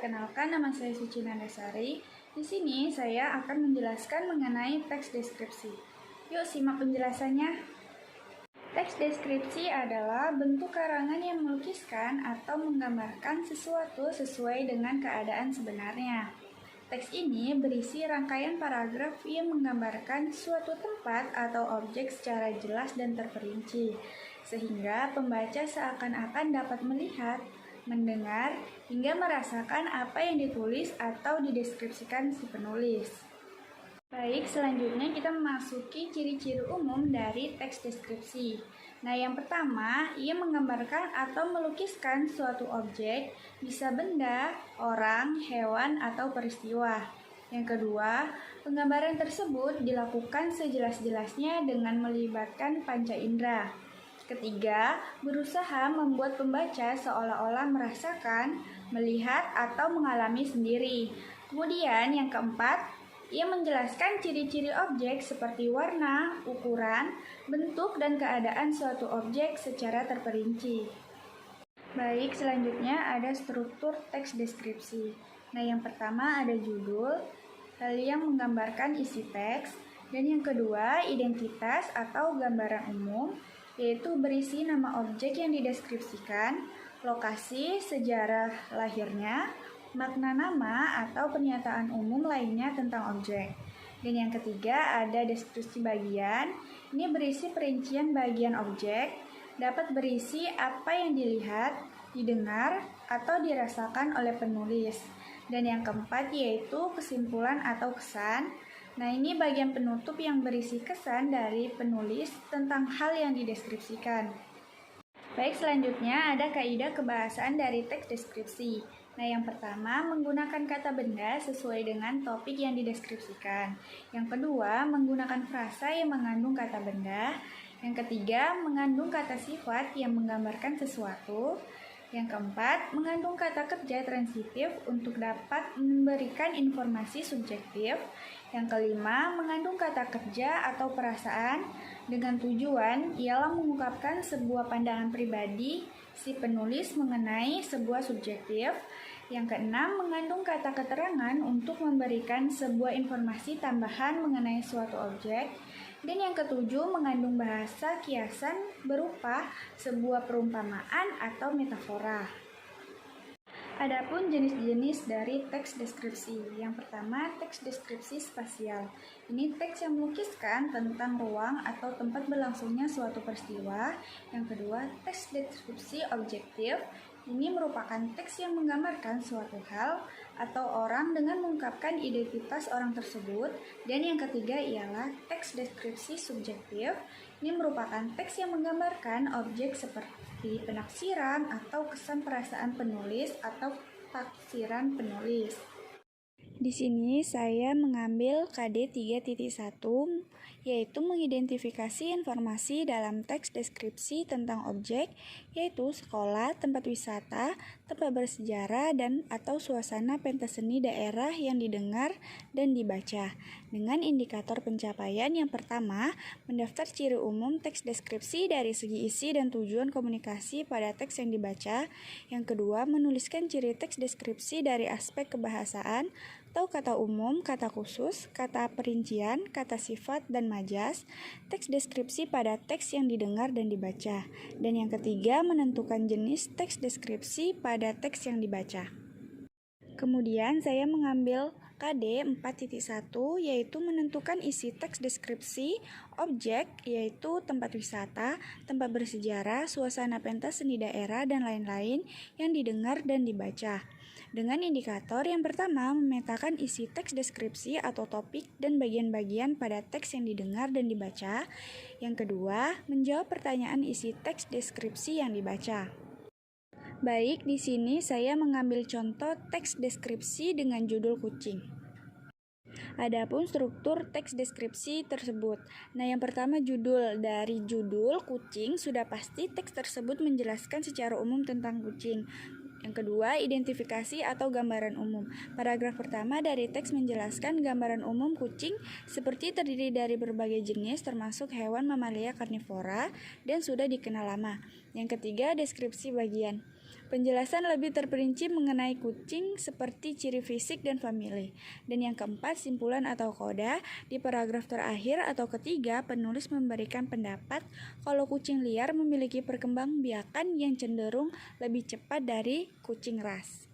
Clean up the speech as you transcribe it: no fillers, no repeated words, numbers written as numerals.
perkenalkan, nama saya Suci Nandasari. Di sini saya akan menjelaskan mengenai teks deskripsi. Yuk simak penjelasannya. Teks deskripsi adalah bentuk karangan yang melukiskan atau menggambarkan sesuatu sesuai dengan keadaan sebenarnya. Teks ini berisi rangkaian paragraf yang menggambarkan suatu tempat atau objek secara jelas dan terperinci, sehingga pembaca seakan-akan dapat melihat, mendengar, hingga merasakan apa yang ditulis atau dideskripsikan si penulis. Baik, selanjutnya kita memasuki ciri-ciri umum dari teks deskripsi. Nah, yang pertama, ia menggambarkan atau melukiskan suatu objek, bisa benda, orang, hewan, atau peristiwa. Yang kedua, penggambaran tersebut dilakukan sejelas-jelasnya dengan melibatkan panca indera. Ketiga, berusaha membuat pembaca seolah-olah merasakan, melihat, atau mengalami sendiri. Kemudian yang keempat, ia menjelaskan ciri-ciri objek seperti warna, ukuran, bentuk, dan keadaan suatu objek secara terperinci. Baik, selanjutnya ada struktur teks deskripsi. Nah, yang pertama ada judul, lalu yang menggambarkan isi teks, dan yang kedua identitas atau gambaran umum, yaitu berisi nama objek yang dideskripsikan, lokasi, sejarah lahirnya, makna nama, atau pernyataan umum lainnya tentang objek. Dan yang ketiga ada deskripsi bagian, ini berisi perincian bagian objek, dapat berisi apa yang dilihat, didengar, atau dirasakan oleh penulis. Dan yang keempat yaitu kesimpulan atau kesan. Nah, ini bagian penutup yang berisi kesan dari penulis tentang hal yang dideskripsikan. Baik, selanjutnya ada kaidah kebahasaan dari teks deskripsi. Nah, yang pertama, menggunakan kata benda sesuai dengan topik yang dideskripsikan. Yang kedua, menggunakan frasa yang mengandung kata benda. Yang ketiga, mengandung kata sifat yang menggambarkan sesuatu. Yang keempat, mengandung kata kerja transitif untuk dapat memberikan informasi subjektif. Yang kelima, mengandung kata kerja atau perasaan dengan tujuan ialah mengungkapkan sebuah pandangan pribadi si penulis mengenai sebuah subjektif. Yang keenam, mengandung kata keterangan untuk memberikan sebuah informasi tambahan mengenai suatu objek. Dan yang ketujuh, mengandung bahasa kiasan berupa sebuah perumpamaan atau metafora. Adapun jenis-jenis dari teks deskripsi. Yang pertama, teks deskripsi spasial. Ini teks yang melukiskan tentang ruang atau tempat berlangsungnya suatu peristiwa. Yang kedua, teks deskripsi objektif. Ini merupakan teks yang menggambarkan suatu hal atau orang dengan mengungkapkan identitas orang tersebut. Dan yang ketiga ialah teks deskripsi subjektif. Ini merupakan teks yang menggambarkan objek seperti penaksiran atau kesan perasaan penulis atau tafsiran penulis. Di sini saya mengambil KD 3.1, yaitu mengidentifikasi informasi dalam teks deskripsi tentang objek, yaitu sekolah, tempat wisata, tempat bersejarah, dan atau suasana pentas seni daerah yang didengar dan dibaca. Dengan indikator pencapaian yang pertama, mendaftar ciri umum teks deskripsi dari segi isi dan tujuan komunikasi pada teks yang dibaca. Yang kedua, menuliskan ciri teks deskripsi dari aspek kebahasaan, atau kata umum, kata khusus, kata perincian, kata sifat, dan majas, teks deskripsi pada teks yang didengar dan dibaca. Dan yang ketiga, menentukan jenis teks deskripsi pada teks yang dibaca. Kemudian saya mengambil KD 4.1, yaitu menentukan isi teks deskripsi objek, yaitu tempat wisata, tempat bersejarah, suasana pentas seni daerah, dan lain-lain yang didengar dan dibaca. Dengan indikator yang pertama, memetakan isi teks deskripsi atau topik dan bagian-bagian pada teks yang didengar dan dibaca. Yang kedua, menjawab pertanyaan isi teks deskripsi yang dibaca. Baik, di sini saya mengambil contoh teks deskripsi dengan judul kucing. Adapun struktur teks deskripsi tersebut. Nah, yang pertama judul. Dari judul kucing sudah pasti teks tersebut menjelaskan secara umum tentang kucing. Yang kedua, identifikasi atau gambaran umum. Paragraf pertama dari teks menjelaskan gambaran umum kucing seperti terdiri dari berbagai jenis termasuk hewan mamalia karnivora dan sudah dikenal lama. Yang ketiga, deskripsi bagian. Penjelasan lebih terperinci mengenai kucing seperti ciri fisik dan famili. Dan yang keempat, simpulan atau koda. Di paragraf terakhir atau ketiga, penulis memberikan pendapat kalau kucing liar memiliki perkembangbiakan yang cenderung lebih cepat dari kucing ras.